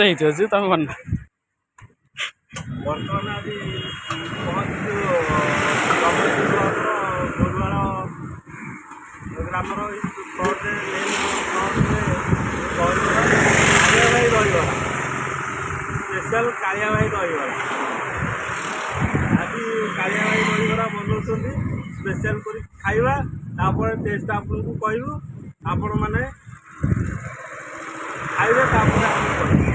କେତେ ହେଇଥିବ ଯେ ତମେ ବନା ବର୍ତ୍ତମାନ ଆଜି ପହଞ୍ଚିଛୁ ଗୋରୁଆଳ ଗ୍ରାମର କାଳିଆ ଭାଇ ଦହିବରା ସ୍ପେଶାଲ କାଳିଆ ଭାଇ ଦହିବରା। ଆଜି କାଳିଆ ଭାଇ ଦହିବରା ବନାଉଛନ୍ତି ସ୍ପେଶାଲ କରି ଖାଇବା, ତାପରେ ଟେଷ୍ଟ ଆପଣଙ୍କୁ କହିବୁ, ଆପଣମାନେ ଖାଇବେ ତାପରେ ଆମକୁ କହିବେ।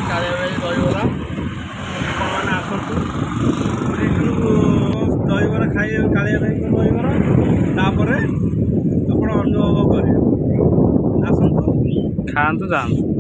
କାଳିଆ ଭାଇ ଦହିବରା ଆପଣମାନେ ଆସନ୍ତୁ ଦହିବରା ଖାଇବେ, କାଳିଆ ଭାଇଙ୍କ ଦହିବରା, ତାପରେ ଆପଣ ଅନୁଭବ କରିବେ। ଆସନ୍ତୁ, ଖାଆନ୍ତୁ, ଯାଆନ୍ତୁ।